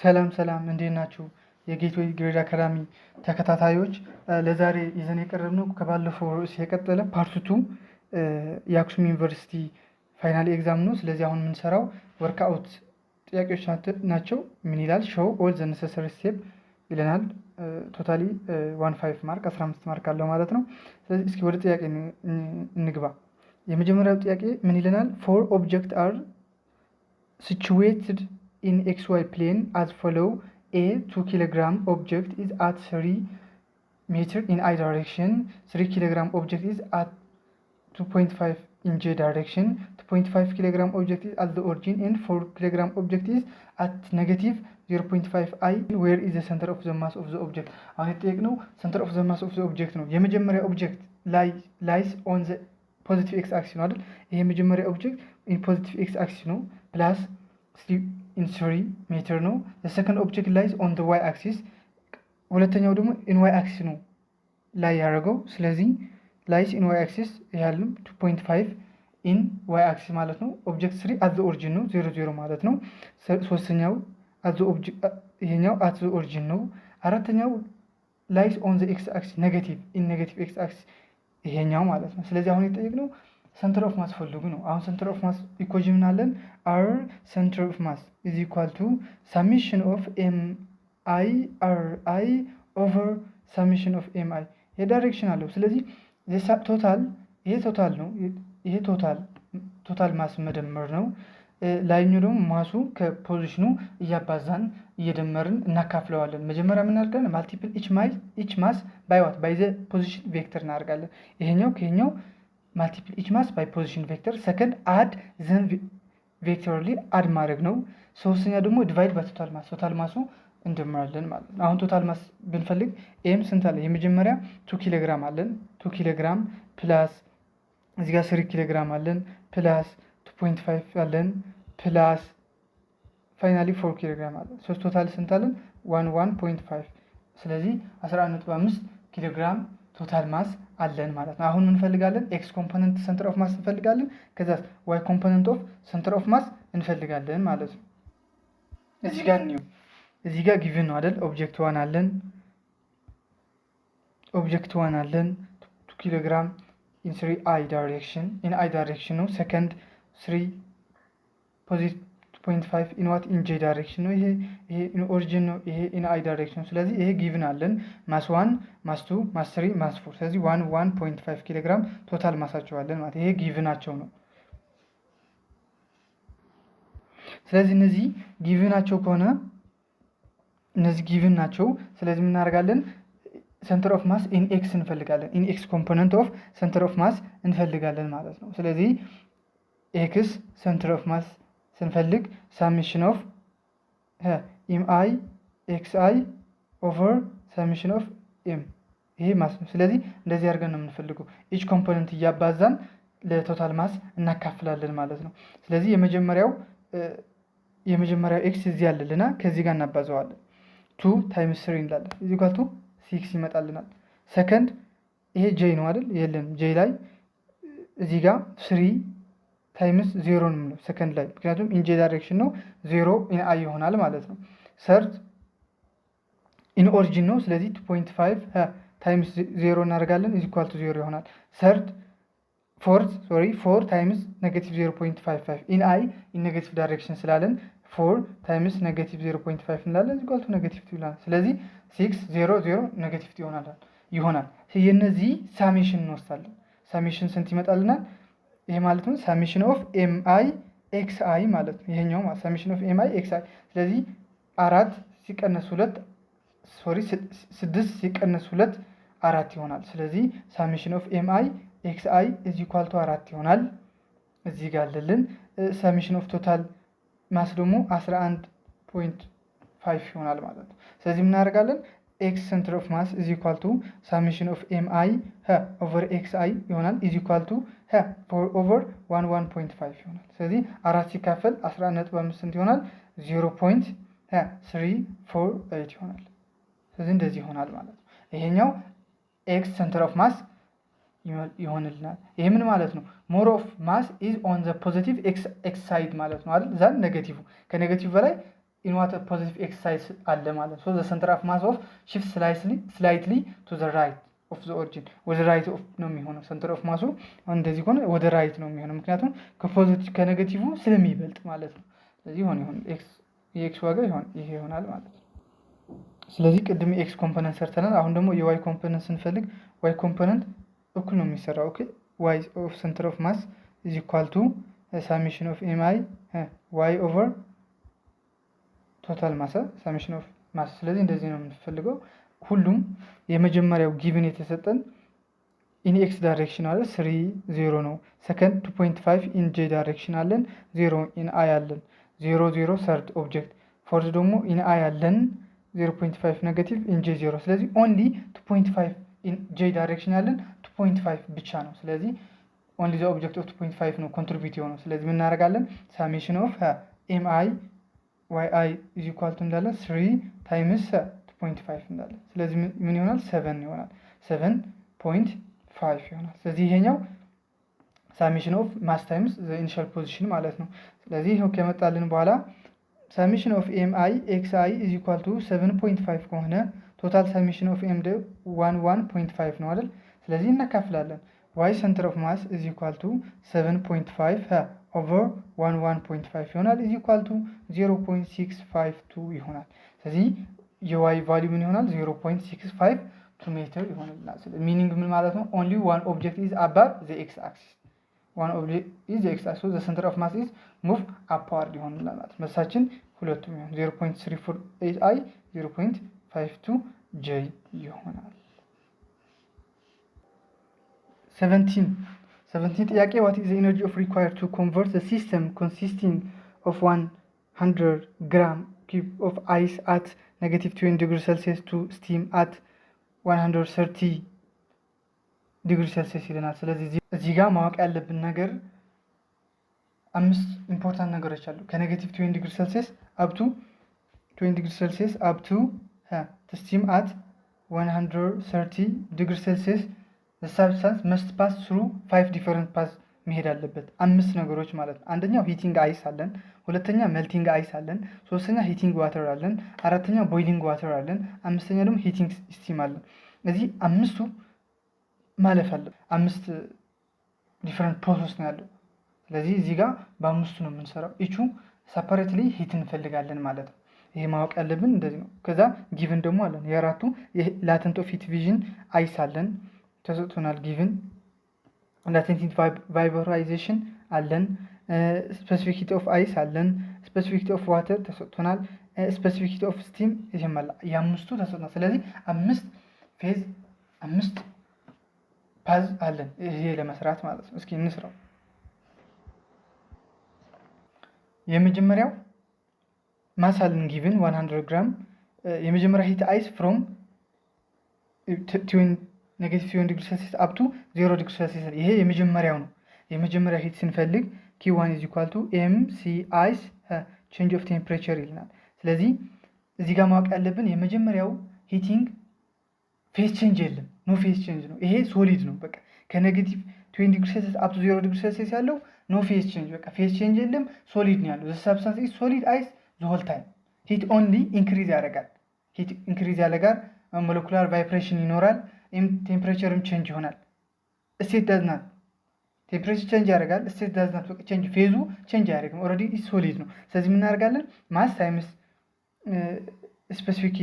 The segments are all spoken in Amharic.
ሰላም እንዴት ናችሁ? የጌትዌይ ግሬድ አካዳሚ ተከታታዮች ለዛሬ ይዘን የቀረብነው ከባለፈው ርዕስ የቀጠለ ፓርት 2 የአክሱም ዩኒቨርሲቲ ፋይናል ኤግዛም ነው። ስለዚህ አሁን የምንሰራው ወርክአውት ጥያቄዎች ናቸው። ምን ይላል? ሾው ኦል ዘ ነሰሰሪ ስቴፕ ይለናል። ቶታሊ 15 ማርክ 15 ማርክ አለው ማለት ነው። ስለዚህ እስኪ ወደ ጥያቄ እንግባ። የመጀመሪያው ጥያቄ ምን ይለናል? ፎር ኦብጀክት አር situated in xy plane as follow. A 2 kilogram object is at 3 meter in I direction. 3 kilogram object is at 2.5 in J direction. 2.5 kilogram object is at the origin and 4 kilogram object is at negative 0.5 I. Where is the center of the mass of the object? አሁን የተጠየቅነው center of the mass of the object ነው። የመጀመሪያ ኦብጀክት lies on the positive x axis ነው አይደል? ይሄ የመጀመሪያ ኦብጀክት in positive x axis ነው plus in 3 ሜትር ነው። the second object lies on the y axis ሁለተኛው ደግሞ in y axis ነው ላይ ያደረገው። ስለዚህ lies in y axis ያለው 2.5 in y axis ማለት ነው። ኦብጀክት 3 at the origin ነው 0 ማለት ነው። ሶስተኛው at the object ይሄኛው at the origin ነው። አራተኛው lies on the x axis negative in negative x axis ይሄኛው ማለት ነው። ስለዚህ አሁን የጠየቅነው ሴንተር ኦፍ ማስ ፈልጉ ነው። አሁን ሴንተር ኦፍ ማስ ኢኩዌሽን አለን። r center of mass is equal to summation of mi ri over summation of mi የዳይሬክሽን አለው። ስለዚህ ይሄ ቶታል ነው። ይሄ ቶታል ማስ መደመር ነው። ላይኛው ደግሞ ማሱ ከፖዚሽኑ እያባዛን እየደመርን እናካፍለዋለን። መጀመሪያ ምን እናደርጋለን? ማልቲፕል ኢች ማስ ባይ ዋት ባይ ዘ ፖዚሽን ቬክተር እናደርጋለን። ይሄኛው ከኛው ማልቲፕል ኢች ማስ ባይ ፖዚሽን ቬክተር። ሰከንድ አድ ዘን ቬክተርሊ አድ ማድረግ ነው። ሶስተኛ ደግሞ ዲቫይድ በቶታል ማስ ቶታል ማሱ እንደምራለን ማለት ነው። አሁን ቶታል ማስ ብንፈልግ ኤም ስንት አለ? የመጀመሪያ 2 ኪሎ ግራም አለን። 2 ኪሎ ግራም ፕላስ እዚህ ጋር 3 ኪሎ ግራም አለን ፕላስ 2.5 አለን ፕላስ ፋይናሊ 4 ኪሎ ግራም አለን። ሶስት ቶታል ስንት አለን? 1.5 ስለዚህ 11.5 ኪሎ ግራም ቶታል ማስ አለን ማለት ነው። አሁን እንፈልጋለን ኤክስ ኮምፖነንት ሴንተር ኦፍ ማስ እንፈልጋለን። ከዛ ዋይ ኮምፖነንት ኦፍ ሴንተር ኦፍ ማስ እንፈልጋለን ማለት ነው። እዚህ ጋር ጊቭን ነው አይደል? ኦብጀክት 1 አለን 2 ኪሎ ግራም in 3 I direction ነው። ሰከንድ 3 ፖዚቲቭ 2.5 in what in J direction ነው። ይሄ in origin ነው። ይሄ in I direction ነው። ስለዚህ ይሄ ጊቭን አለን ማስ 1 ማስ 2 ማስ 3 ማስ 4 ስለዚህ 1.5 ኪሎ ግራም ቶታል ማሳቸው አለን ማለት ይሄ ጊቭናቸው ነው። ስለዚህ እነዚህ ጊቭናቸው ከሆነ እነዚህ ጊቭን ናቸው። ስለዚህ ምን እናደርጋለን? ሴንተር ኦፍ ማስ ኢን ኤክስ እንፈልጋለን። ኢን ኤክስ ኮምፖነንት ኦፍ ሴንተር ኦፍ ማስ እንፈልጋለን ማለት ነው። ስለዚህ ኤክስ ሴንተር ኦፍ ማስ ስንፈልግ ሳሚሽን ኦፍ ኤም አይ ኤክስ አይ ኦቨር ሳሚሽን ኦፍ ኤም ይሄ ማስ ነው። ስለዚህ እንደዚህ አድርገን ነው የምንፈልገው። ኢች ኮምፖነንት እያባዛን ለቶታል ማስ እናካፍላለን ማለት ነው። ስለዚህ የመጀመሪያው ኤክስ እዚህ ያለልና ከዚህ ጋር እናባዘዋለን። 2 ታይምስ 3 እንላለን እዚህ ጋር 2 6 ይመጣልናል። ሰከንድ ይሄ ጄ ነው አይደል? የለም ጄ ላይ እዚህ ጋር 3 ታይምስ 0 ነው ሰከንድ ላይ ምክንያቱም ኢን ጄ ዳይሬክሽን ነው 0 ኢን አይ ይሆናል ማለት ነው። ሰርድ ኢን ኦሪጂን ነው። ስለዚህ 2.5 ታይምስ 0 እናደርጋለን ኢዝ ኢኳል ቱ 0 ይሆናል። ሰርድ 4 ታይምስ ኔጌቲቭ 0.55 ኢን አይ ኢን ኔጌቲቭ ዳይሬክሽን ስላለን 4 ታይምስ ኔጌቲቭ 0.5 እንላለን ኢዝ ኢኳል ቱ ኔጌቲቭ 2 ይሆናል። ስለዚህ 6 0 0 ኔጌቲቭ ይሆናል። የነዚህ ሳሜሽን እንወስዳለን። ሳሜሽን ስንት ይመጣልናል? ይሄ ማለት ነው ሳሜሽን ኦፍ ኤም አይ ኤክስ አይ ማለት ነው። ይሄኛው ማለት ሳሜሽን ኦፍ ኤም አይ ኤክስ አይ ስለዚህ 4 ሲቀነስ 2 6 ሲቀነስ 2 4 ይሆናል። ስለዚህ ሳሜሽን ኦፍ ኤም አይ ኤክስ አይ ኢዝ ኢኳል ቱ 4 ይሆናል። እዚህ ጋር አለልን። ሳሜሽን ኦፍ ቶታል ማስ ደግሞ 11.5 ይሆናል ማለት ነው። ስለዚህ ምን እናደርጋለን? ኤክስ ሴንተር ኦፍ ማስ ኢዝ ኢኳል ቱ ሳሜሽን ኦፍ ኤም አይ ኦቨር ኤክስ አይ ይሆናል ኢዝ ኢኳል ቱ 4 ኦቨር 1.5 ይሆናል። ስለዚህ 4 ሲካፈል 11.5 ስንት ይሆናል? 0.348 ይሆናል። ስለዚህ እንደዚህ ይሆናል ማለት ነው። ይሄኛው ኤክስ ሴንተር ኦፍ ማስ ይሆንልናል። ይሄ ምን ማለት ነው? ሞር ኦፍ ማስ ኢዝ ኦን ዘ ፖዚቲቭ ኤክስ ሳይድ ማለት ነው አይደል? ዛን ኔጌቲቭ ከኔጌቲቭ በላይ ኢን ዋተር ፖዚቲቭ ኤክስ ሳይድ አለ ማለት ነው። ዘ ሰንተር ኦፍ ማስ ኦፍ ሽፍት ስላይትሊ ቱ ዘ ራይት ኦፍ ዘ ኦሪጂን ወደ ራይት ኦፍ ነው የሚሆነው። ሰንተር ኦፍ ማሱ እንደዚህ ከሆነ ወደ ራይት ነው የሚሆነው፣ ምክንያቱም ከኔጌቲቭ ስለሚበልጥ ማለት ነው። ስለዚህ ይሆን የኤክስ ዋጋ ይሄ ይሆናል ማለት ነው። ስለዚህ ቅድም የኤክስ ኮምፖነንት ሰርተናል። አሁን ደግሞ የዋይ ኮምፖነንት ስንፈልግ ዋይ ኮምፖነንት እኩል ነው የሚሰራው። ኦኬ ዋይ ኦፍ ሰንተር ኦፍ ማስ ኢዝ ኢኳል ቱ ሳሜሽን ኦፍ ኤምአይ ዋይ ኦቨር ቶታል ማስ ሳሜሽን ኦፍ ማስ። ስለዚህ እንደዚህ ነው የምንፈልገው። ሁሉም የመጀመሪያው ጊቭን የተሰጠን ኢን ኤክስ ዳይሬክሽን አለ 3 0 ነው። ሰከንድ 2.5 ኢን ጄ ዳይሬክሽን አለን 0 ኢን አይ አለን 0 0 ሰርድ ኦብጀክት ፎርዝ ደግሞ ኢን አይ አለን 0.5 ኔጌቲቭ ኢን ጄ 0። ስለዚህ ኦንሊ 2.5 ኢን ጄ ዳይሬክሽን አለን 2.5 ብቻ ነው። ስለዚህ ኦንሊ ዘ ኦብጀክት ኦፍ 2.5 ነው ኮንትሪቢዩት የሆነው። ስለዚህ ምን እናደርጋለን? ሳሜሽን ኦፍ ኤም አይ ዋይ አይ ኢዝ ኢኳል ቱ እንዳለን 3 ታይምስ 2.5 እንዳለን። ስለዚህ ምን ይሆናል? 7 ይሆናል። 7.5 ይሆናል። ስለዚህ ይሄኛው ሳሜሽን ኦፍ ማስ ታይምስ ዘ ኢኒሻል ፖዚሽን ማለት ነው። ስለዚህ ይሄው ከመጣልን በኋላ ሳሜሽን ኦፍ ኤም አይ ኤክስ አይ ኢዝ ኢኳል ቱ 7.5 ከሆነ ቶታል ሳሜሽን ኦፍ ኤም 1.5 ነው አይደል? ስለዚህ እናካፍላለን። ዋይ ሰንተር ኦፍ ማስ ኢዝ ኢኳል ቱ 7.5 ኦቨር 1.5 ይሆናል ኢዝ ኢኳል ቱ 0.652 ይሆናል። ስለዚህ የዋይ ቫልዩ ምን ይሆናል? 0.652 ሜትር ይሆናል። ሚኒንግ ምን ማለት ነው? ኦንሊ ዋን ኦብጀክት ኢዝ አባቭ ዘ ኤክስ አክሲስ ዋን ኦብጀክት ኢዝ ዘ ኤክስ አክሲስ ዘ ሰንተር ኦፍ ማስ ኢዝ ሙቭ አፕዋርድ ይሆናል ማለት ነው። መልሳችን ሁለቱም ይሆን 0.348 አይ 0.52 ጄ ይሆናል። 17 ጥያቄ what is the energy of required to convert the system consisting of 100 gram cube of ice at negative 20 degrees Celsius to steam at 130 ዲግሪ ሴልሲየስ ይለናል። ስለዚህ እዚህ ጋር ማወቅ ያለብን ነገር 5 ኢምፖርታንት ነገሮች አሉ። ከኔጌቲቭ 20 ዲግሪ ሴልሲየስ አፕ ቱ 20 ዲግሪ ሴልሲየስ አፕ ቱ steam at 130 ዲግሪ ሴልሲየስ the substance must pass through 5 different paths መሄድ አለበት። 5 ነገሮች ማለት ነው። አንደኛው ሂቲንግ አይስ አለን፣ ሁለተኛ ሜልቲንግ አይስ አለን፣ ሶስተኛ ሂቲንግ ዋተር አለን፣ አራተኛ ቦይሊንግ ዋተር አለን፣ አምስተኛ ደግሞ ሂቲንግ ስቲም አለን። እዚህ አምስቱ ማለፍ አለ። 5 ዲፈረንት ፕሮሰስ ነው ያለው። ስለዚህ እዚህ ጋር በአምስቱ ነው የምንሰራው። ኢቹ ሰፐሬትሊ ሂት እንፈልጋለን ማለት ነው። ይሄ ማወቅ ያለብን እንደዚህ ነው። ከዛ ጊቭን ደግሞ አለን የአራቱ ላተንት ኦፍ ሂት ቪዥን አይስ አለን ተሰጥቶናል። ጊቭን ላተንት ሂት ቫይፖራይዜሽን አለን፣ ስፔሲፊክ ሂት ኦፍ አይስ አለን፣ ስፔሲፊክ ሂት ኦፍ ዋተር ተሰጥቶናል፣ ስፔሲፊክ ሂት ኦፍ ስቲም ይጀምራል። የአምስቱ ተሰጥቶናል። ስለዚህ 5 ፌዝ 5 ፓዝ አለን ይሄ ለመስራት ማለት ነው። እስኪ እንስራው። የመጀመሪያው ማስ አለን ጊቭን 100 ግራም የመጀመሪያ ሂት አይስ ፍሮም ኔጌቲቭ 20 ዲግሪ ሴልሲየስ አፕ ቱ 0 ዲግሪ ሴልሲየስ ይሄ የመጀመሪያው ነው። የመጀመሪያ ሂት ስንፈልግ Q1 is equal to MC ice change of temperature ይልናል። ስለዚህ እዚህ ጋር ማወቅ ያለብን የመጀመሪያው ሂቲንግ ፌስ ቼንጅ የለም፣ ኖ ፌስ ቼንጅ ነው። ይሄ ሶሊድ ነው። በቃ ከኔጌቲቭ 20 ዲግሪ ሴልሲየስ አፕ ቱ 0 ዲግሪ ሴልሲየስ ያለው ኖ ፌስ ቼንጅ፣ በቃ ፌስ ቼንጅ የለም፣ ሶሊድ ነው ያለው። ዘ ሰብስታንስ ኢዝ ሶሊድ አይስ ዘ ሆል ታይም። ሂት ኦንሊ ኢንክሪዝ ያደርጋል። ሂት ኢንክሪዝ ያደርጋል፣ ሞለኩላር ቫይብሬሽን ይኖራል፣ ቴምፕሬቸርም ቼንጅ ይሆናል። ስቴት ዳዝናት ቴምፕሬቸር ቼንጅ ያደርጋል፣ ስቴት ዳዝናት ቼንጅ፣ ፌዙ ቼንጅ አያደርግም። ኦልሬዲ ኢዝ ሶሊድ ነው። ስለዚህ ምን እናደርጋለን? ማስ ታይምስ ስፔሲፊክ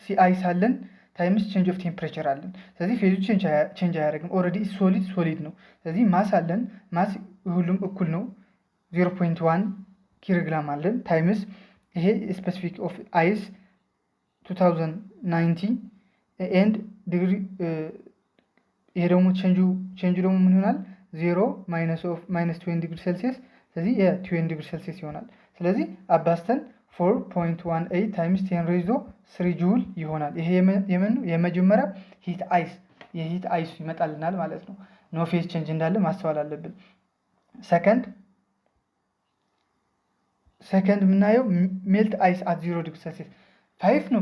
ሲ አይስ አለን ታይምስ ቼንጅ ኦፍ ቴምፕሬቸር አለን። ስለዚህ ፌዙ ቼንጅ አያደርግም። ኦልሬዲ ኢዝ ሶሊድ ነው። ስለዚህ ማስ አለን፣ ማስ ሁሉም እኩል ነው 0.1 ኪሎግራም አለን ታይምስ ይሄ ስፔሲፊክ ኦፍ አይስ 2090 ኤንድ ዲግሪ ይሄ ደግሞ ቼንጁ ደግሞ ምን ይሆናል? 0 ማይነስ 20 ዲግሪ ሴልሲየስ። ስለዚህ የ20 ዲግሪ ሴልሲየስ ይሆናል። ስለዚህ አባስተን 4.18 ታይምስ 10 ሬይዞ 3 ጁል ይሆናል። ይሄ የመጀመሪያ ሂት አይስ የሂት አይስ ይመጣልናል ማለት ነው። ኖ ፌዝ ቼንጅ እንዳለ ማስተዋል አለብን። ሰከንድ የምናየው ሜልት አይስ አት 0 ዲግሪ ሴልሲየስ 5 ነው።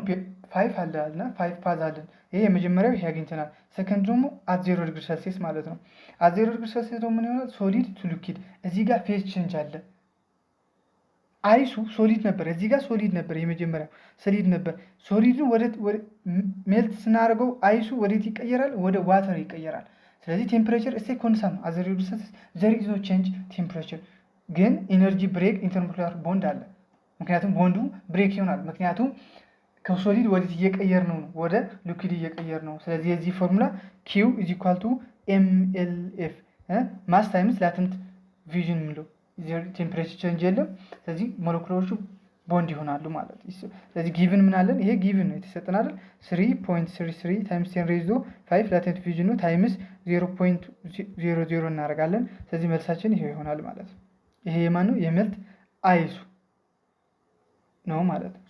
5 አለና 5 ፓዝ አለን። ይሄ የመጀመሪያው ይሄ አግኝተናል። ሰከንድ ደግሞ አት 0 ዲግሪ ሴልሲየስ ማለት ነው። አት 0 ዲግሪ ሴልሲየስ ደግሞ ምን ይሆናል? ሶሊድ ቱ ሊኩዊድ። እዚህ ጋር ፌዝ ቼንጅ አለ። አይሱ ሶሊድ ነበር፣ እዚህ ጋር ሶሊድ ነበር፣ የመጀመሪያው ሶሊድ ነበር። ሶሊድን ወደ ሜልት ስናደርገው አይሱ ወዴት ይቀየራል? ወደ ዋተር ይቀየራል። ስለዚህ ቴምፕሬቸር እስቴ ኮንስታንት ነው። አዝ ኤ ሪዱሰንስ ዘር ኢዝ ኖ ቼንጅ ቴምፕሬቸር። ግን ኢነርጂ ብሬክ ኢንተርሞለኩላር ቦንድ አለ። ምክንያቱም ቦንዱ ብሬክ ይሆናል። ምክንያቱም ከሶሊድ ወዴት እየቀየር ነው? ወደ ሊኩዊድ እየቀየር ነው። ስለዚህ የዚህ ፎርሙላ ኪው ኢዝ ኢኳል ቱ ኤምኤልኤፍ ማስ ታይምስ ላተንት ፊውዥን ምለው ቴምፕሬቸር ቼንጅ የለም። ስለዚህ ሞለኩላሮቹ ቦንድ ይሆናሉ ማለት ነው። ስለዚህ ጊቭን ምን አለን? ይሄ ጊቭን ነው የተሰጠን አይደል? 3.33 ታይምስ 10 ሬይዝ ቱ 5 ላተንት ፊውዥን ነው ታይምስ 0.00 እናደርጋለን። ስለዚህ መልሳችን ይሄ ይሆናል ማለት ነው። ይሄ የማን ነው? የሜልት አይሱ ነው ማለት ነው።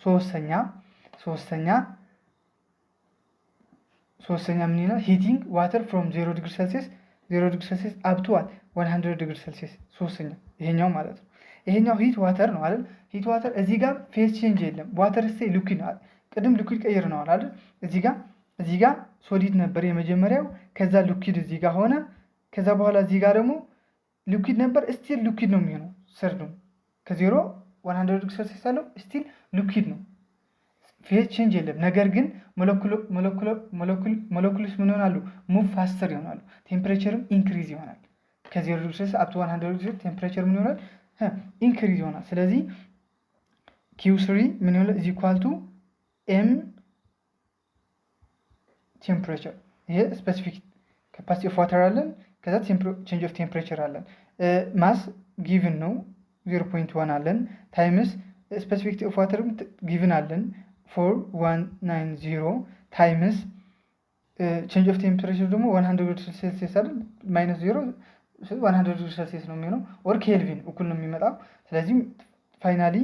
ሶስተኛ ምን ይላል? ሂቲንግ ዋተር ፍሮም 0 ዲግሪ ሴልሲየስ 0 ዲግሪ ሴልሲየስ አፕ ቱ 100 ዲግሪ ሴልሲየስ። ሶስተኛ ይሄኛው ማለት ነው። ይሄኛው ሂት ዋተር ነው አይደል? ሂት ዋተር እዚህ ጋር ፌዝ ቼንጅ የለም። ዋተር ስቴ ሊኩዊድ ነው። ቅድም ሊኩዊድ ቀይር ነው አይደል? እዚህ ጋር ሶሊድ ነበር የመጀመሪያው፣ ከዛ ሊኩዊድ እዚህ ጋር ሆነ። ከዛ በኋላ እዚህ ጋር ደግሞ ሊኩዊድ ነበር፣ ስቲል ሊኩዊድ ነው የሚሆነው። ሰርዱ ከዜሮ 100 ዲግሪ ሴልሲየስ ያለው ስቲል ሊኩዊድ ነው። ፌዝ ቼንጅ የለም። ነገር ግን ሞለኩልስ ምን ይሆናሉ? ሙቭ ፋስተር ይሆናሉ። ቴምፕሬቸርም ኢንክሪዝ ይሆናል። ከ0 ዲግሪ ሴልሲየስ አፕ ቱ 100 ዲግሪ ሴልሲየስ ቴምፕሬቸር ምን ይሆናል? ኢንክሪዝ ይሆናል። ስለዚህ Q3 ምን ይሆናል? ኢዝ ኢኳል ቱ ኤም ቴምፕሬቸር። ይሄ ስፔሲፊክ ካፓሲቲ ኦፍ ዋተር አለን። ከዛ ቼንጅ ኦፍ ቴምፕሬቸር አለን። ማስ ጊቭን ነው 0.1 አለን። ታይምስ ስፔሲፊክ ኦፍ ዋተር ጊቭን አለን 4190 ታይምስ ቼንጅ ኦፍ ቴምፕሬቸር ደግሞ 100 ዲግሪ ሴልሲየስ አይደል? ማይነስ 0 100 ዲግሪ ሴልሲየስ ነው የሚሆነው። ኦር ኬልቪን እኩል ነው የሚመጣው። ስለዚህ ፋይናሊ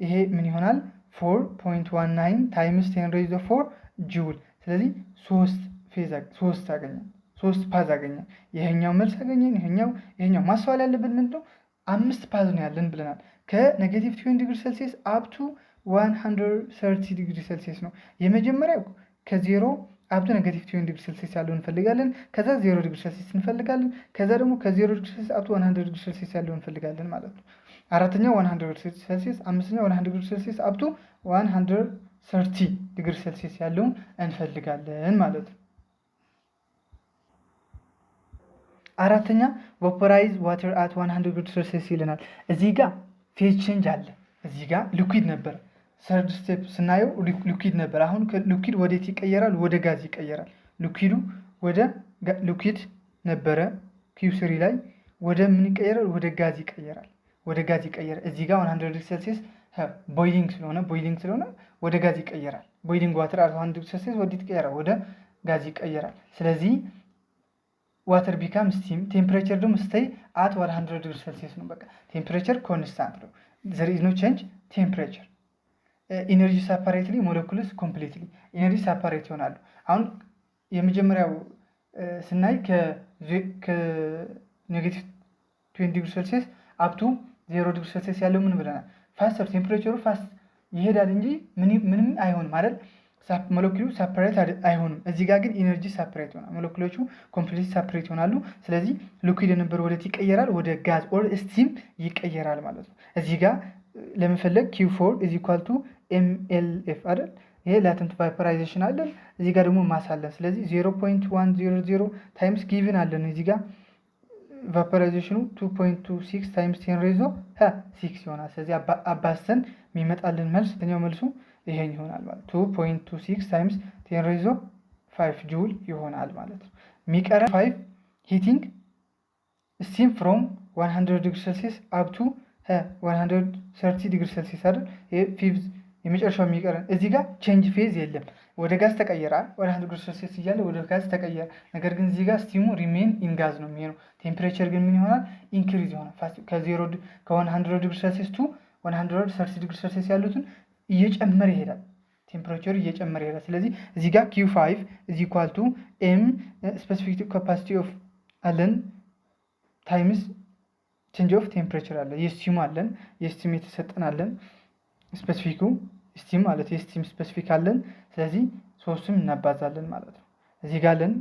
ይሄ ምን ይሆናል? 4.19 ታይምስ 10 ሬይዝ ቱ 4 ጁል። ስለዚህ ሶስት አገኘን፣ ሶስት ፓዝ አገኘን። ይሄኛው መልስ አገኘን። ይሄኛው ማስተዋል ያለብን ምንድነው? 5 ፓዝ ነው ያለን ብለናል። ከኔጌቲቭ 20 ዲግሪ ሴልሲየስ አፕ ቱ 130 ዲግሪ ሴልሲየስ ነው የመጀመሪያው። ከዜሮ አፕ ቱ ኔጌቲቭ 20 ዲግሪ ሴልሲየስ ያለው እንፈልጋለን። ከዛ 0 ዲግሪ ሴልሲየስ እንፈልጋለን። ከዛ ደግሞ ከ0 ዲግሪ ሴልሲየስ አፕ ቱ 100 ዲግሪ ሴልሲየስ ያለው እንፈልጋለን ማለት ነው። አራተኛው 100 ዲግሪ ሴልሲየስ፣ አምስተኛው 100 ዲግሪ ሴልሲየስ አፕ ቱ 130 ዲግሪ ሴልሲየስ ያለውን እንፈልጋለን ማለት ነው። አራተኛ ቫፖራይዝ ዋተር አት 100 ዲግሪ ሴልሲየስ ይለናል። እዚህ ጋር ፌዝ ቼንጅ አለ። እዚህ ጋር ሊኩዊድ ነበር። ሰርድ ስቴፕ ስናየው ሊኩዊድ ነበር። አሁን ሊኩዊድ ወዴት ይቀየራል? ወደ ጋዝ ይቀየራል። ሊኩዊዱ ወደ ሊኩዊድ ነበረ Q3 ላይ፣ ወደ ምን ይቀየራል? ወደ ጋዝ ይቀየራል። እዚህ ጋር 100 ዲግሪ ሴልሲየስ ቦይሊንግ ስለሆነ ወደ ጋዝ ይቀየራል። ቦይሊንግ ዋተር አት 100 ዲግሪ ሴልሲየስ ወዴት ይቀየራል? ወደ ጋዝ ይቀየራል። ስለዚህ ዋተር ቢካም ስቲም። ቴምፕሬቸር ደግሞ ስቴይ አት 100 ዲግሪ ሴልሲየስ ነው። በቃ ቴምፕሬቸር ኮንስታንት ነው። ዘር ኢዝ ኖ ቼንጅ ቴምፕሬቸር። ኢነርጂ ሳፓሬትሊ ሞለኩልስ ኮምፕሊትሊ ኢነርጂ ሳፓሬት ይሆናሉ። አሁን የመጀመሪያው ስናይ ከኔጌቲቭ 20 ዲግሪ ሴልሲየስ አፕ ቱ 0 ዲግሪ ሴልሲየስ ያለው ምን ብለናል? ፋስተር ቴምፕሬቸሩ ፋስት ይሄዳል እንጂ ምንም አይሆንም አይደል? ሞለኪሉ ሳፓሬት አይሆንም። እዚህ ጋር ግን ኢነርጂ ሳፓሬት ይሆናል። ሞለኪሎቹ ኮምፕሊት ሳፓሬት ይሆናሉ። ስለዚህ ሊኩዊድ የነበረ ወዴት ይቀየራል? ወደ ጋዝ ኦር ስቲም ይቀየራል ማለት ነው። እዚህ ጋር ለመፈለግ Q4 ኢዝ ኢኳል ቱ ኤምኤልኤፍ አይደል? ይሄ ላተንት ቫፖራይዜሽን አለን። እዚህ ጋር ደግሞ ማስ አለን። ስለዚህ 0.100 ታይምስ ጊቭን አለን። እዚህ ጋር ቫፖራይዜሽኑ 2.26 ታይምስ 10 ሬይዝ ቱ 6 ይሆናል። ስለዚህ አባስተን የሚመጣልን መልሱ ይሄን ይሆናል ማለት 2.26 ታይምስ 10 ሬይዝ ቱ 5 ጁል ይሆናል ማለት ነው። የሚቀረን 5 ሂቲንግ ስቲም ፍሮም 100 ዲግሪ ሴልሲየስ አፕ ቱ 130 ዲግሪ ሴልሲየስ አይደል? ይሄ ፊፍዝ የመጨረሻው የሚቀረን። እዚህ ጋር ቼንጅ ፌዝ የለም። ወደ ጋዝ ተቀየራል። 100 ዲግሪ ሴልሲየስ እያለ ወደ ጋዝ ተቀየረ። ነገር ግን እዚህ ጋር ስቲሙ ሪሜን ኢን ጋዝ ነው የሚሆነው። ቴምፕሬቸር ግን ምን ይሆናል? ኢንክሪዝ ይሆናል። ከ100 ዲግሪ ሴልሲየስ ቱ 130 ዲግሪ ሴልሲየስ ያሉትን እየጨመረ ይሄዳል። ቴምፕሬቸሩ እየጨመረ ይሄዳል። ስለዚህ እዚህ ጋር Q5 ኢዝ ኢኳል ቱ ኤም ስፔሲፊክ ካፓሲቲ ኦፍ አለን ታይምስ ቼንጅ ኦፍ ቴምፕሬቸር አለ። የስቲም አለን። የስቲም የተሰጠን አለን። ስፔሲፊኩ ስቲም ማለት የስቲም ስፔሲፊክ አለን። ስለዚህ ሶስቱም እናባዛለን ማለት ነው። እዚህ ጋር አለን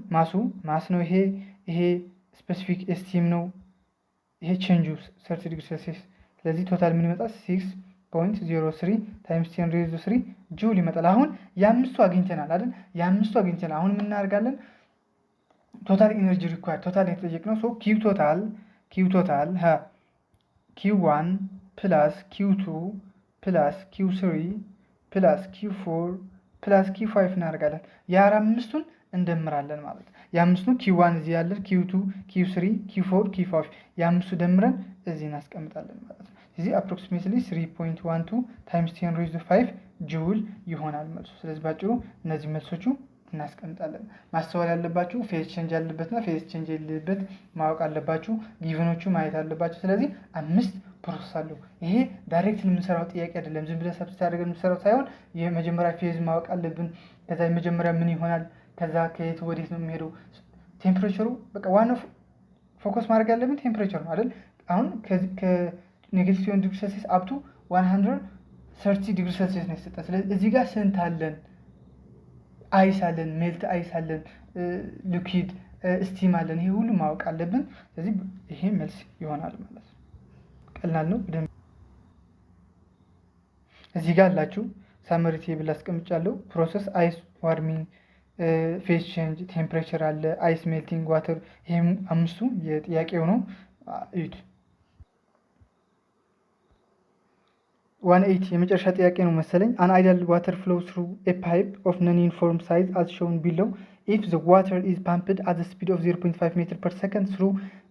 ማስ ነው። ይሄ ስፔሲፊክ ስቲም ነው። ይሄ ቼንጁ 30 ዲግሪ ሴልሲየስ። ስለዚህ ቶታል ምን ይመጣል? 6 0.03 ታይምስ 10 ሬዝ 3 ጁል ይመጣል። አሁን የአምስቱ አግኝተናል አይደል? የአምስቱ አግኝተናል። አሁን ምን እናደርጋለን? ቶታል ኢነርጂ ሪኳየርድ ቶታል የተጠየቅነው ሶ ኪው ቶታል ኪው1 ፕላስ ኪው2 ፕላስ ኪው3 ፕላስ ኪው4 ፕላስ ኪው5 እናደርጋለን። የአምስቱን እንደምራለን ማለት ነው። የአምስቱን ኪው1 እዚህ ያለን ኪው2 ኪው3 ኪው4 ኪው5 የአምስቱ ደምረን እዚህ እናስቀምጣለን ማለት ነው። ስለዚህ አፕሮክሲሜትሊ 3.12 ታይምስ 10 ሬዝ 5 ጁል ይሆናል መልሱ። ስለዚህ ባጭሩ እነዚህ መልሶቹ እናስቀምጣለን። ማስተዋል ያለባችሁ ፌዝ ቼንጅ ያለበትና ፌዝ ቼንጅ የሌለበት ማወቅ አለባችሁ። ጊቨኖቹ ማየት አለባችሁ። ስለዚህ 5 ፕሮሰስ አለው። ይሄ ዳይሬክት የምንሰራው ጥያቄ አይደለም። ዝም ብለን ሰብስቲት አድርገን የምንሰራው ሳይሆን የመጀመሪያ ፌዝ ማወቅ አለብን። ከዛ የመጀመሪያ ምን ይሆናል፣ ከዛ ከየት ወዴት ነው የሚሄደው፣ ቴምፕሬቸሩ በቃ ዋናው ፎከስ ማድረግ ያለብን ቴምፕሬቸር ነው አይደል? አሁን ከኔጌቲቭ 20 ዲግሪ ሴልሲየስ አፕቱ 130 ዲግሪ ሴልሲየስ ነው የተሰጠን። ስለዚህ እዚህ ጋር ስንት አለን? አይስ አለን፣ ሜልት አይስ አለን፣ ሊኩዊድ ስቲም አለን። ይሄ ሁሉ ማወቅ አለብን። ስለዚህ ይሄ መልስ ይሆናል ማለት ነው። ቀላል ነው። እዚህ ጋር አላችሁ ሳመሪ ቴብል አስቀምጫለሁ። ፕሮሰስ አይስ ዋርሚንግ፣ ፌዝ ቼንጅ፣ ቴምፕሬቸር አለ፣ አይስ ሜልቲንግ፣ ዋተር። ይሄም አምስቱ የጥያቄው ነው። እዩት። 180 የመጨረሻ ጥያቄ ነው መሰለኝ። አን አይዲያል ዋተር ፍሎ ትሩ ኤ ፓይፕ ኦፍ ነን ዩኒፎርም ሳይዝ አዝ ሾውን ቢሎው ኢፍ ዘ ዋተር ኢዝ ፓምፕድ አት ዘ ስፒድ ኦፍ 0.5 ሜትር ፐር ሰከንድ ትሩ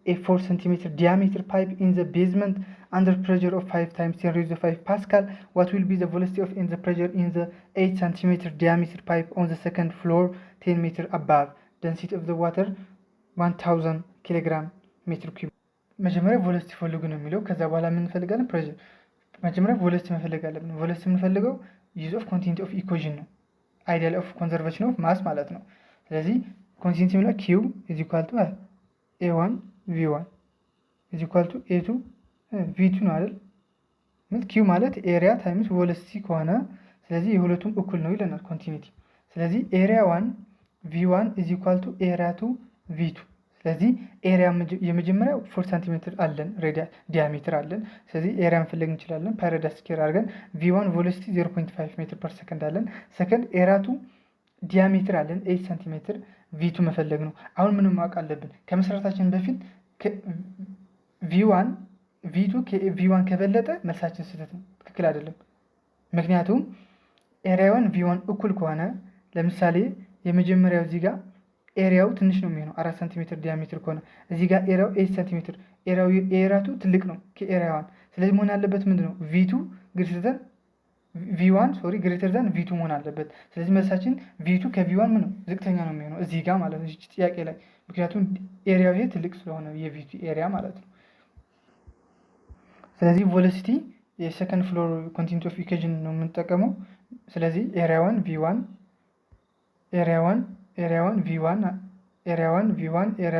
ኤ 4 cm diameter pipe in the basement under pressure of 5 times 10 raised to 5 Pascal, what will be the velocity of in the pressure in the 8 cm diameter pipe on the second floor 10 meter above? Density of the water 1000 kilogram meter cube. መጀመሪያ ቮለሲቲ ፈልጉ ነው የሚለው። ከዛ በኋላ ምን እንፈልጋለን? ፕሬሸር። መጀመሪያ ቮለሲቲ መፈለግ አለብን። ቮለሲቲ የምንፈልገው ዩዝ ኦፍ ኮንቲኒቲ ኦፍ ኢኩዌሽን ነው። አይዲያል ኦፍ ኮንዘርቬሽን ኦፍ ማስ ማለት ነው። ስለዚህ ኮንቲኒቲ የሚለው ኪው ኢዝ ኢኳል ቱ ኤ1 ቪ1 ኢዝ ኢኳል ቱ ኤ2 ቪ2 ነው አይደል? ኪው ማለት ኤሪያ ታይምስ ቮለሲቲ ከሆነ ስለዚህ የሁለቱም እኩል ነው ይለናል ኮንቲኒቲ። ስለዚህ ኤሪያ 1 ቪ1 ኢዝ ኢኳል ቱ ኤሪያ 2 ቪ2። ስለዚህ ኤሪያ የመጀመሪያው 4 ሰንቲሜትር አለን፣ ዲያሜትር አለን። ስለዚህ ኤሪያ መፈለግ እንችላለን። ፓይ ሬዲየስ ስኩዌር አድርገን ቪ1 ቮሎሲቲ 0.5 ሜትር ፐር ሰከንድ አለን። ሰከንድ ኤሪያ 2 ዲያሜትር አለን 8 ሰንቲሜትር ቪ2 መፈለግ ነው። አሁን ምንም ማወቅ አለብን ከመስራታችን በፊት ቪ1 ቪ2 ቪ1 ከበለጠ መልሳችን ስህተት ነው፣ ትክክል አይደለም። ምክንያቱም ኤሪያውን ቪ1 እኩል ከሆነ ለምሳሌ የመጀመሪያው እዚህ ጋር ኤሪያው ትንሽ ነው የሚሆነው 4 ሰንቲሜትር ዲያሜትር ከሆነ እዚህ ጋር ኤሪያው 8 ሰንቲሜትር ኤሪያቱ ትልቅ ነው ከኤሪያዋን። ስለዚህ መሆን ያለበት ምንድነው ቪ2 ግሬተር ዛን ቪ1 ግሬተር ዛን ቪ2 መሆን አለበት። ስለዚህ መልሳችን ቪ2 ከቪ1 ምን ነው ዝቅተኛ ነው የሚሆነው እዚህ ጋር ማለት ነው ጥያቄ ላይ፣ ምክንያቱም ኤሪያው ይሄ ትልቅ ስለሆነ የቪ2 ኤሪያ ማለት ነው። ስለዚህ ቬሎሲቲ የሰከንድ ፍሎር ኮንቲኒቲ ኦፍ ኢኩዌሽን ነው የምንጠቀመው። ስለዚህ ኤሪያ 1 ቪ1 ኤሪያ 1 ቪ1 ኤሪያ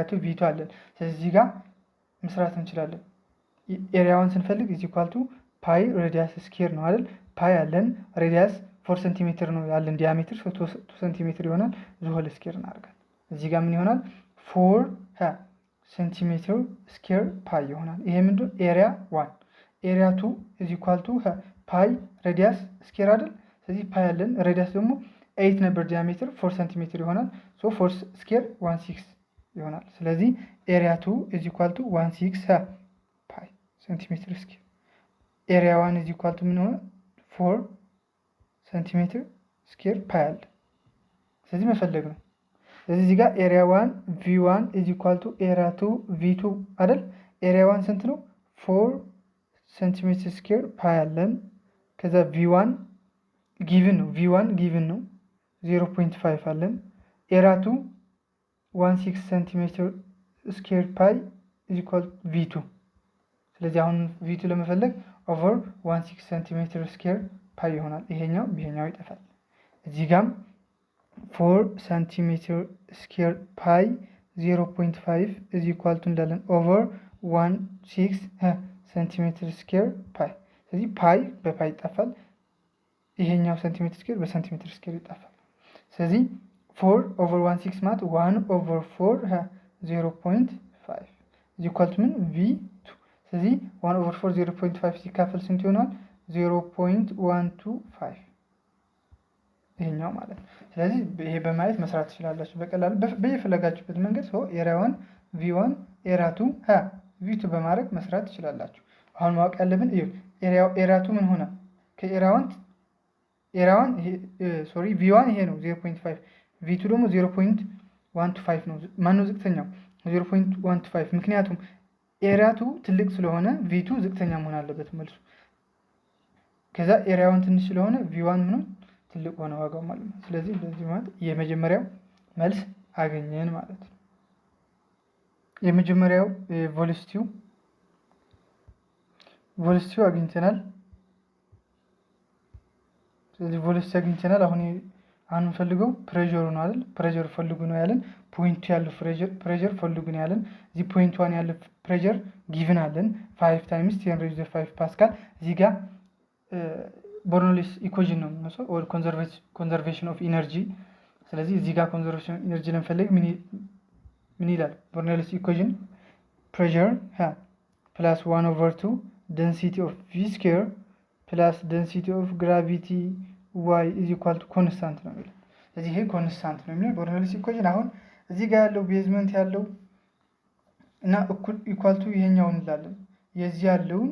2 ቪ2 አለን። ስለዚህ እዚህ ጋር መስራት እንችላለን። ኤሪያ 1 ስንፈልግ ኢዝ ኢኳል ቱ ፓይ ሬዲያስ ስኬር ነው አይደል? ፓይ አለን፣ ሬዲያስ 4 ሴንቲሜትር ነው ያለን፣ ዲያሜትር 2 ሴንቲሜትር ይሆናል። ዙሆል ስኬር እናደርጋለን። እዚህ ጋር ምን ይሆናል? 4 ሴንቲሜትር ስኬር ፓይ ይሆናል። ይሄ ምንድነው? ኤሪያ 1 ኤሪያ 2 ኢዝ ኢኳል ቱ ፓይ ሬዲያስ ስኬር አይደል? ስለዚህ ፓይ አለን፣ ሬዲያስ ደግሞ 8 ነበር፣ ዲያሜትር 4 ሴንቲሜትር ይሆናል። ሶ 4 ስኬር 16 ይሆናል። ስለዚህ ኤሪያ 2 ኢዝ ኢኳል ቱ 16 ፓይ ሴንቲሜትር ስኬር። ኤሪያ 1 ኢዝ ኢኳል ቱ ምን ሆነ? 4 ሴንቲሜትር ስኬር ፓይ አለ። ስለዚህ መፈለግ ነው። ስለዚህ እዚህ ጋር ኤሪያ 1 ቪ1 ኢዝ ኢኳል ቱ ኤሪያ 2 ቪ2 አይደል? ኤሪያ 1 ስንት ነው? 4 ሴንቲሜትር ስኬር ፓይ አለን። ከዛ ቪ1 ጊቭን ነው፣ ቪ1 ጊቭን ነው 0.5 አለን። ኤሪያ 2 16 ሴንቲሜትር ስኬር ፓይ ኢዝ ኢኳል ቪ2። ስለዚህ አሁን ቪ2 ለመፈለግ ኦቨር 16 ሴንቲሜትር ስኬር ፓይ ይሆናል። ይሄኛው ይጠፋል። እዚህ ጋም 4 ሴንቲሜትር ስኬር ፓይ 0.5 ኢዝ ኢኳል ቱ እንዳለን ኦቨር 16 ሴንቲሜትር ስኬር ፓይ። ስለዚህ ፓይ በፓይ ይጠፋል። ይሄኛው ሴንቲሜትር ስኬር በሴንቲሜትር ስኬር ይጠፋል። ስለዚህ 4 ኦቨር 16 ማለት 1 ኦቨር 4 0.5 ኢዝ ኢኳል ቱ ምን? ቪ2። ስለዚህ 1 ኦቨር 4 0.5 ሲካፈል ስንት ይሆናል? 0.125 ይሄኛው ማለት ነው። ስለዚህ ይሄ በማየት መስራት ትችላላችሁ በቀላሉ በየፈለጋችሁበት መንገድ። ኤሪያ 1 V1 ኤሪያ 2 V2 በማድረግ መስራት ትችላላችሁ። አሁን ማወቅ ያለብን ኤሪያ 2 ምን ሆነ ከኤሪያ 1 V1 ይሄ ነው 0.5 V2 ደግሞ 0.125 ነው። ማነው ዝቅተኛው? 0.125 ምክንያቱም ኤሪያ 2 ትልቅ ስለሆነ V2 ዝቅተኛ መሆን አለበት መልሱ። ከዛ ኤሪያ 1 ትንሽ ስለሆነ V1 ምን ትልቅ ሆነ ዋጋው ማለት ነው። ስለዚህ በዚህ ማለት የመጀመሪያው መልስ አገኘን ማለት ነው። የመጀመሪያው ቬሎሲቲው አግኝተናል። ስለዚህ ቬሎሲቲ አግኝተናል። አሁን የምንፈልገው ፕሬሸሩ ነው አይደል? ፕሬሸር ፈልጉ ነው ያለን። ፖይንቱ ያለው ፕሬሸር ፈልጉ ነው ያለን። እዚህ ፖይንት 1 ያለው ፕሬሸር ጊቭን አለን 5 ታይምስ 10⁵ ፓስካል። እዚህ ጋር በርኖሊስ ኢኩዌሽን ነው የሚመስለው ኦር ኮንዘርቬሽን ኦፍ ኢነርጂ። ስለዚህ እዚህ ጋር ኮንዘርቬሽን ኦፍ ኢነርጂ ለምፈልግ ምን ይላል? በርኖሊስ ኢኩዌሽን ፕሬሸር ፕላስ 1/2 ዴንሲቲ ኦፍ ቪ ስኩዌር ፕላስ ዴንሲቲ ኦፍ ግራቪቲ ዋይ ኢዝ ኢኳል ቱ ኮንስታንት ነው የሚለው። ስለዚህ ይሄ ኮንስታንት ነው የሚለው በርኖሊስ ኢኩዌሽን። አሁን እዚህ ጋር ያለው ቤዝመንት ያለው እና እኩል ኢኳል ቱ ይሄኛው እንላለን። የዚህ ያለውን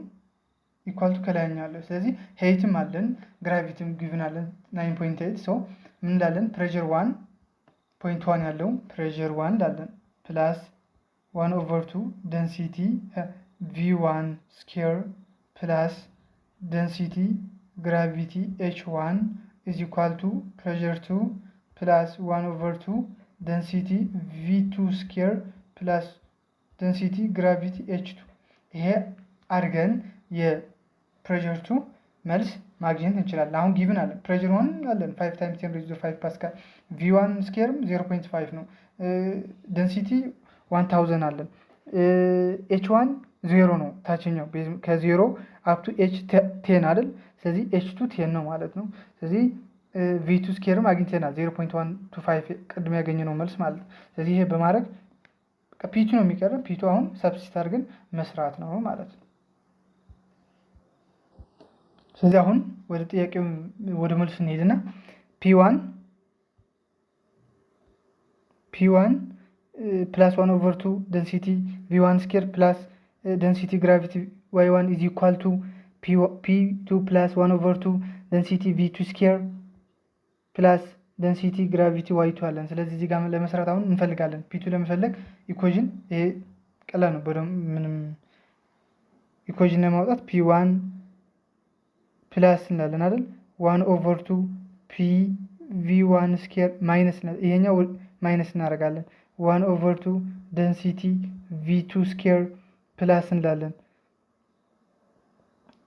ኢኳል ቱ ከላይኛው ያለው። ስለዚህ ሄይትም አለን ግራቪቲም ጊቭን አለን 9.8 ሶ ምን እንላለን? ፕሬሸር 1.1 ያለው ፕሬሸር 1 እንላለን ፕላስ 1/2 ዴንሲቲ V1 ስኩዌር ፕላስ ዴንሲቲ ግራቪቲ H1 is equal to pressure 2 plus 1/2 density V2 square plus density gravity H2 ይሄ አድርገን የፕሬሸር 2 መልስ ማግኘት እንችላለን። አሁን ጊቭን አለ ፕሬሸር 1 አለን 5 ታይምስ 10⁵ ፓስካል V1 ስኩዌርም 0.5 ነው። ዴንሲቲ 1000 አለን። H1 0 ነው ታችኛው ከ0 አፕ ቱ H10 አይደል? ስለዚህ H2 10 ነው ማለት ነው። ስለዚህ V2 ስኩዌርም አግኝተናል 0.125 ቅድም ያገኘነው መልስ ማለት ነው። ስለዚህ ይሄ በማድረግ ፒቱ ነው የሚቀርብ። ፒቱ አሁን ሰብስቲት አድርገን መስራት ነው ማለት ነው። ስለዚህ አሁን ወደ ጥያቄው ወደ መልሱ እንሄድና P1 ፕላስ 1/2 ዴንሲቲ V1 ስኩዌር ፕላስ ዴንሲቲ ግራቪቲ Y1 ኢዝ ኢኳል ቱ P2 ፕላስ 1/2 ዴንሲቲ V2 ስኩዌር ፕላስ ዴንሲቲ ግራቪቲ Y2 አለን። ስለዚህ እዚህ ጋር ለመስራት አሁን እንፈልጋለን P2 ለመፈለግ ኢኩዌሽን ይሄ ቀላል ነው። በደምብ ምንም ኢኩዌሽን ለማውጣት P1 ፕላስ እንላለን አይደል? 1/2 P V1 ስኩዌር ማይነስ ይሄኛው ማይነስ እናደርጋለን 1/2 ዴንሲቲ V2 ስኩዌር ፕላስ እንላለን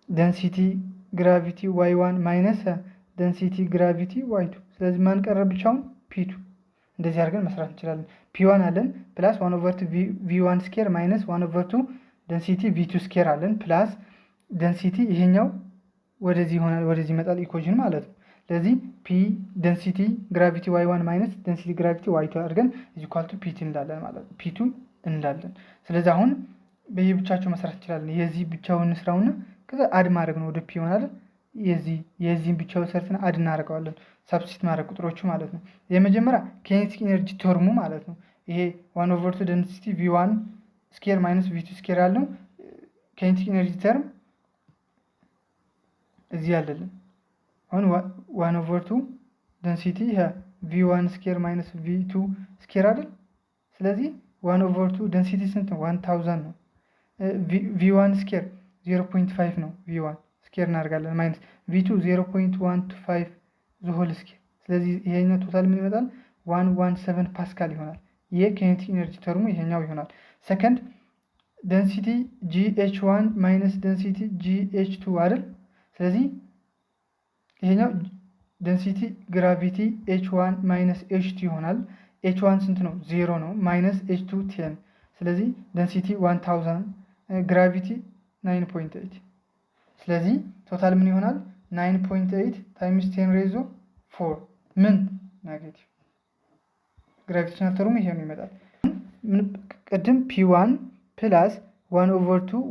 ዴንሲቲ ግራቪቲ Y1 ማይነስ ዴንሲቲ ግራቪቲ Y2። ስለዚህ ማን ቀረ ብቻውን? P2። እንደዚህ አድርገን መስራት እንችላለን። P1 አለን ፕላስ 1/2 V1 ስኩዌር ማይነስ 1/2 ዴንሲቲ V2 ስኩዌር አለን ፕላስ ዴንሲቲ ይሄኛው ወደዚህ ይሆናል፣ ወደዚህ ይመጣል ኢኩዌሽን ማለት ነው። ስለዚህ P ዴንሲቲ ግራቪቲ Y1 ማይነስ ዴንሲቲ ግራቪቲ Y2 አድርገን ኢዝ ኢኳል ቱ P2 እንላለን ማለት ነው። P2 እንላለን። ስለዚህ አሁን በየብቻቸው መስራት እንችላለን። የዚህ ብቻውን ስራውና ከዛ አድ ማድረግ ነው ወደ P ይሆናል። የዚህን ብቻው ሰርተን አድ እናደርገዋለን። ሰብስቲት ማድረግ ቁጥሮቹ ማለት ነው። የመጀመሪያ ኬኔቲክ ኢነርጂ ተርሙ ማለት ነው። ይሄ 1/2 ዴንሲቲ V1 ስኩዌር ማይነስ V2 ስኩዌር ያለው ኬኔቲክ ኢነርጂ ተርም እዚህ ያለልን አሁን 1/2 ዴንሲቲ V1 ስኩዌር ማይነስ V2 ስኩዌር አይደል? ስለዚህ 1/2 ዴንሲቲ ስንት ነው? 1000 ነው። V1 ስኩዌር 0.5 ነው። V1 ስኩዌር እናደርጋለን ማይነስ V2 0.125 ዘሆል ስኩዌር። ስለዚህ ይሄኛው ቶታል ምን ይመጣል? 117 ፓስካል ይሆናል። ይሄ ኬኔቲክ ኢነርጂ ተርሙ ይሄኛው ይሆናል። ሰከንድ ዴንሲቲ GH1 ማይነስ ዴንሲቲ GH2 አይደል? ስለዚህ ይሄኛው ዴንሲቲ ግራቪቲ H1 ማይነስ H2 ይሆናል። H1 ስንት ነው? 0 ነው። ማይነስ H2 10። ስለዚህ ዴንሲቲ 1000 ግራቪቲ 9.8። ስለዚህ ቶታል ምን ይሆናል? 9.8 ታይምስ 10⁴ ምን ኔጌቲቭ ግራቪቴሽናል ተርሙ ይሄ ነው ይመጣል። ቅድም P1 ፕላስ 1/2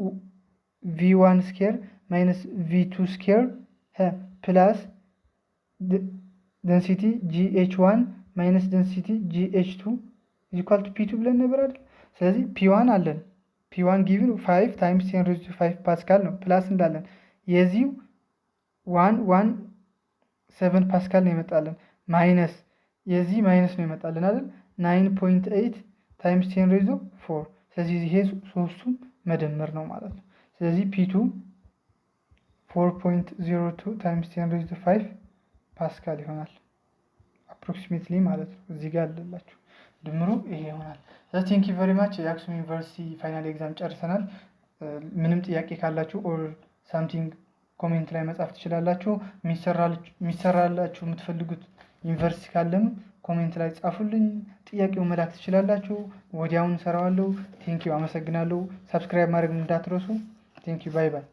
V1 ስኩዌር ማይነስ ቪ2 ስኬር ፕላስ ደንሲቲ GH1 ማይነስ ደንሲቲ GH2 ኢኳል ቱ ፒ2 ብለን ነበር አይደል? ስለዚህ ፒ1 አለን። ፒ1 ጊቭን 5 ታይምስ 10 ሬዝ ቱ 5 ፓስካል ነው። ፕላስ እንዳለን የዚህ 7 ፓስካል ነው ይመጣልን። ማይነስ የዚህ ማይነስ ነው ይመጣልን አይደል? 9.8 ታይምስ 10 ሬዝ ቱ 4። ስለዚህ ይሄ ሶስቱም መደመር ነው ማለት ነው። ስለዚህ ፒ2 4.02 ታይምስ 10 ሬዝ ቱ 5 ፓስካል ይሆናል አፕሮክሲሜትሊ ማለት ነው። እዚህ ጋር አለላችሁ ድምሩ ይሄ ይሆናል። ቴንክ ዩ ቨሪ ማች። የአክሱም ዩኒቨርሲቲ ፋይናል ኤግዛም ጨርሰናል። ምንም ጥያቄ ካላችሁ ኦር ሳምቲንግ ኮሜንት ላይ መጻፍ ትችላላችሁ። የሚሰራላችሁ የምትፈልጉት ዩኒቨርሲቲ ካለም ኮሜንት ላይ ጻፉልኝ። ጥያቄው መላክ ትችላላችሁ። ወዲያውን ሰራዋለሁ። ቴንክ ዩ አመሰግናለሁ። ሰብስክራይብ ማድረግ እንዳትረሱ። ቴንክ ዩ ባይ ባይ።